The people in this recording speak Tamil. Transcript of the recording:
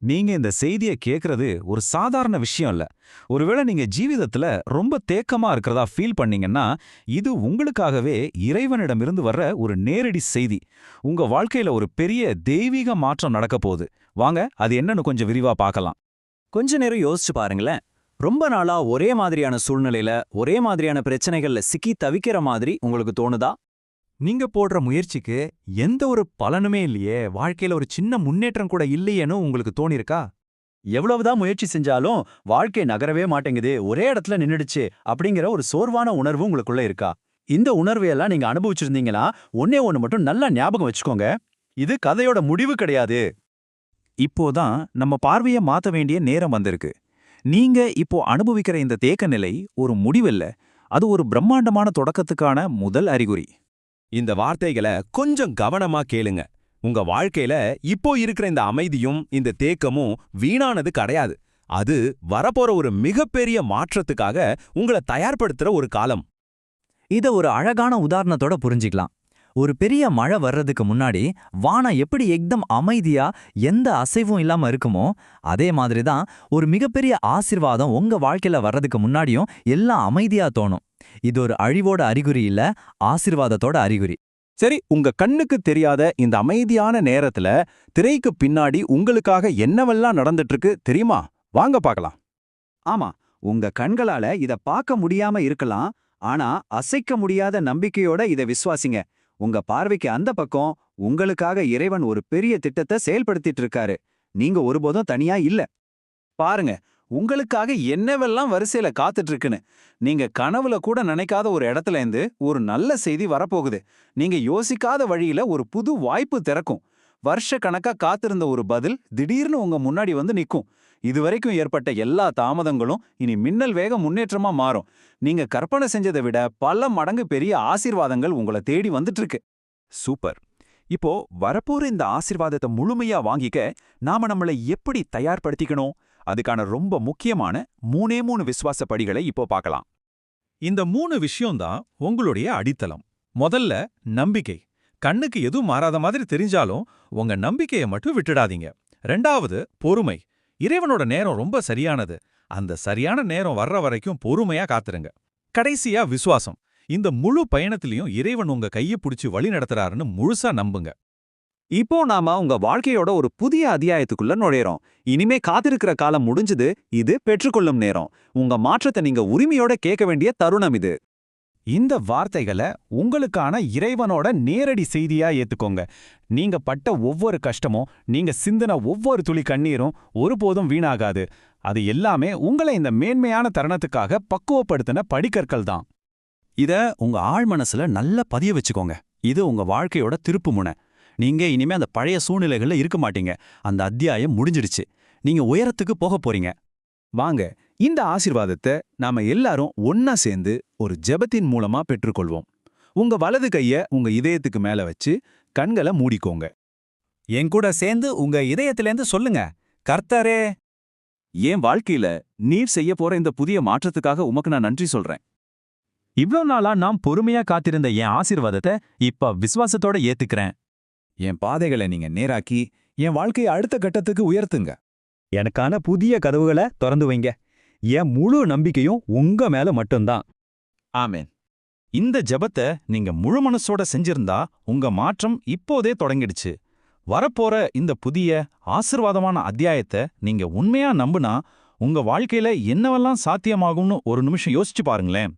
நீங்க இந்த செய்திய கேக்குறது ஒரு சாதாரண விஷயம் இல்ல. ஒருவேளை நீங்க ஜீவிதத்துல ரொம்ப தேக்கமா இருக்கிறதா ஃபீல் பண்ணீங்கன்னா, இது உங்களுக்காகவே இறைவனிடமிருந்து வர்ற ஒரு நேரடி செய்தி. உங்க வாழ்க்கையில ஒரு பெரிய தெய்வீக மாற்றம் நடக்க போகுது. வாங்க, அது என்னன்னு கொஞ்சம் விரிவா பார்க்கலாம். கொஞ்ச நேரம் யோசிச்சு பாருங்களேன். ரொம்ப நாளா ஒரே மாதிரியான சூழ்நிலையில, ஒரே மாதிரியான பிரச்சனைகள்ல சிக்கி தவிக்கிற மாதிரி உங்களுக்கு தோணுதா? நீங்க போடுற முயற்சிக்கு எந்த ஒரு பலனுமே இல்லையே, வாழ்க்கையில ஒரு சின்ன முன்னேற்றம் கூட இல்லையேன்னு உங்களுக்கு தோணிருக்கா? எவ்வளவுதான் முயற்சி செஞ்சாலும் வாழ்க்கை நகரவே மாட்டேங்குது, ஒரே இடத்துல நின்னுடுச்சு அப்படிங்கிற ஒரு சோர்வான உணர்வு உங்களுக்குள்ள இருக்கா? இந்த உணர்வையெல்லாம் நீங்க அனுபவிச்சிருந்தீங்கன்னா, ஒண்ணே ஒண்ணு மட்டும் நல்லா ஞாபகம் வச்சுக்கோங்க. இது கதையோட முடிவு கிடையாது. இப்போதான் நம்ம பார்வைய மாத்த வேண்டிய நேரம் வந்திருக்கு. நீங்க இப்போ அனுபவிக்கிற இந்த தேக்க நிலை ஒரு முடிவில்ல, அது ஒரு பிரம்மாண்டமான தொடக்கத்துக்கான முதல் அறிகுறி. இந்த வார்த்தைகளை கொஞ்சம் கவனமா கேளுங்க. உங்க வாழ்க்கையில இப்போ இருக்கிற இந்த அமைதியும் இந்த தேக்கமும் வீணானது கிடையாது. அது வரப்போற ஒரு மிகப்பெரிய மாற்றத்துக்காக உங்களை தயார்படுத்துற ஒரு காலம். இத ஒரு அழகான உதாரணத்தோட புரிஞ்சிக்கலாம். ஒரு பெரிய மழை வர்றதுக்கு முன்னாடி வானம் எப்படி எக்தம் அமைதியா எந்த அசைவும் இல்லாம இருக்குமோ, அதே மாதிரி தான் ஒரு மிகப்பெரிய ஆசீர்வாதம் உங்க வாழ்க்கையில வர்றதுக்கு முன்னாடியும் எல்லாம் அமைதியா தோணும். இது ஒரு அழிவோட அறிகுறி இல்ல, ஆசீர்வாதத்தோட அறிகுறி. சரி, உங்க கண்ணுக்கு தெரியாத இந்த அமைதியான நேரத்துல திரைக்கு பின்னாடி உங்களுக்காக என்னவெல்லாம் நடந்துட்டு இருக்கு தெரியுமா? வாங்க பார்க்கலாம். ஆமா, உங்க கண்களால இத பார்க்க முடியாம இருக்கலாம். ஆனா அசைக்க முடியாத நம்பிக்கையோட இத விசுவாசிங்க. உங்க பார்வைக்கு அந்த பக்கம் உங்களுக்காக இறைவன் ஒரு பெரிய திட்டத்தை செயல்படுத்திட்டு இருக்காரு. நீங்க ஒருபோதும் தனியா இல்ல. பாருங்க, உங்களுக்காக என்னவெல்லாம் வரிசையில காத்துட்டு இருக்குன்னு. நீங்க கனவுல கூட நினைக்காத ஒரு இடத்துல இருந்து ஒரு நல்ல செய்தி வரப்போகுது. நீங்க யோசிக்காத வழியில ஒரு புது வாய்ப்பு திறக்கும். வருஷ கணக்கா காத்திருந்த ஒரு பதில் திடீர்னு உங்க முன்னாடி வந்து நிக்கும். இதுவரைக்கும் ஏற்பட்ட எல்லா தாமதங்களும் இனி மின்னல் வேக முன்னேற்றமா மாறும். நீங்க கற்பனை செஞ்சதை விட பல மடங்கு பெரிய ஆசீர்வாதங்கள் உங்களை தேடி வந்துட்டு இருக்கு. சூப்பர். இப்போ வரப்போற இந்த ஆசீர்வாதத்தை முழுமையா வாங்கிக்க நாம நம்மளை எப்படி தயார்படுத்திக்கணும்? அதுக்கான ரொம்ப முக்கியமான 3 விசுவாச படிகளை இப்போ பார்க்கலாம். இந்த 3 விஷயம்தான் உங்களுடைய அடித்தளம். முதல்ல நம்பிக்கை. கண்ணுக்கு எதுவும் மாறாத மாதிரி தெரிஞ்சாலும் உங்க நம்பிக்கையை மட்டும் விட்டுடாதீங்க. 2வது பொறுமை. இறைவனோட நேரம் ரொம்ப சரியானது. அந்த சரியான நேரம் வர்ற வரைக்கும் பொறுமையா காத்துருங்க. கடைசியா விசுவாசம். இந்த முழு பயணத்திலையும் இறைவன் உங்க கையை பிடிச்சு வழி நடத்துறாருன்னு முழுசா நம்புங்க. இப்போ நாம உங்க வாழ்க்கையோட ஒரு புதிய அத்தியாயத்துக்குள்ள நுழையறோம். இனிமே காத்திருக்கிற காலம் முடிஞ்சது. இது பெற்றுக்கொள்ளும் நேரம். உங்க மாற்றத்தை நீங்க உரிமையோட கேட்க வேண்டிய தருணம் இது. இந்த வார்த்தைகளை உங்களுக்கான இறைவனோட நேரடி செய்தியா ஏத்துக்கோங்க. நீங்க பட்ட ஒவ்வொரு கஷ்டமும், நீங்க சிந்தின ஒவ்வொரு துளி கண்ணீரும் ஒருபோதும் வீணாகாது. அது எல்லாமே உங்களை இந்த மேன்மையான தருணத்துக்காக பக்குவப்படுத்தின படிக்கற்கள் தான். இத உங்க ஆழ் மனசுல நல்லா பதிய வச்சுக்கோங்க. இது உங்க வாழ்க்கையோட திருப்புமுனை. நீங்க இனிமே அந்த பழைய சூழ்நிலைகள்ல இருக்க மாட்டீங்க. அந்த அத்தியாயம் முடிஞ்சிடுச்சு. நீங்க உயரத்துக்கு போக போறீங்க. வாங்க, இந்த ஆசீர்வாதத்தை நாம எல்லாரும் ஒன்னா சேர்ந்து ஒரு ஜெபத்தின் மூலமா பெற்றுக்கொள்வோம். உங்க வலது கைய உங்க இதயத்துக்கு மேல வச்சு கண்களை மூடிக்கோங்க. என் கூட சேர்ந்து உங்க இதயத்திலேந்து சொல்லுங்க, கர்த்தரே, என் வாழ்க்கையில நீர் செய்ய போற இந்த புதிய மாற்றத்துக்காக உமக்கு நான் நன்றி சொல்றேன். இவ்ளோ நாளா நான் பொறுமையா காத்திருந்த என் ஆசீர்வாதத்தை இப்ப விசுவாசத்தோட ஏத்துக்கிறேன். என் பாதைகளை நீங்க நேராக்கி என் வாழ்க்கையை அடுத்த கட்டத்துக்கு உயர்த்துங்க. எனக்கான புதிய கதவுகளை திறந்து வைங்க. என் முழு நம்பிக்கையும் உங்க மேல மட்டும்தான். ஆமென். இந்த ஜெபத்தை நீங்க முழு மனசோட செஞ்சிருந்தா உங்க மாற்றம் இப்போதே தொடங்கிடுச்சு. வரப்போற இந்த புதிய ஆசீர்வாதமான அத்தியாயத்தை நீங்க உண்மையா நம்புனா உங்க வாழ்க்கையில என்னவெல்லாம் சாத்தியமாகும்னு ஒரு நிமிஷம் யோசிச்சு பாருங்களேன்.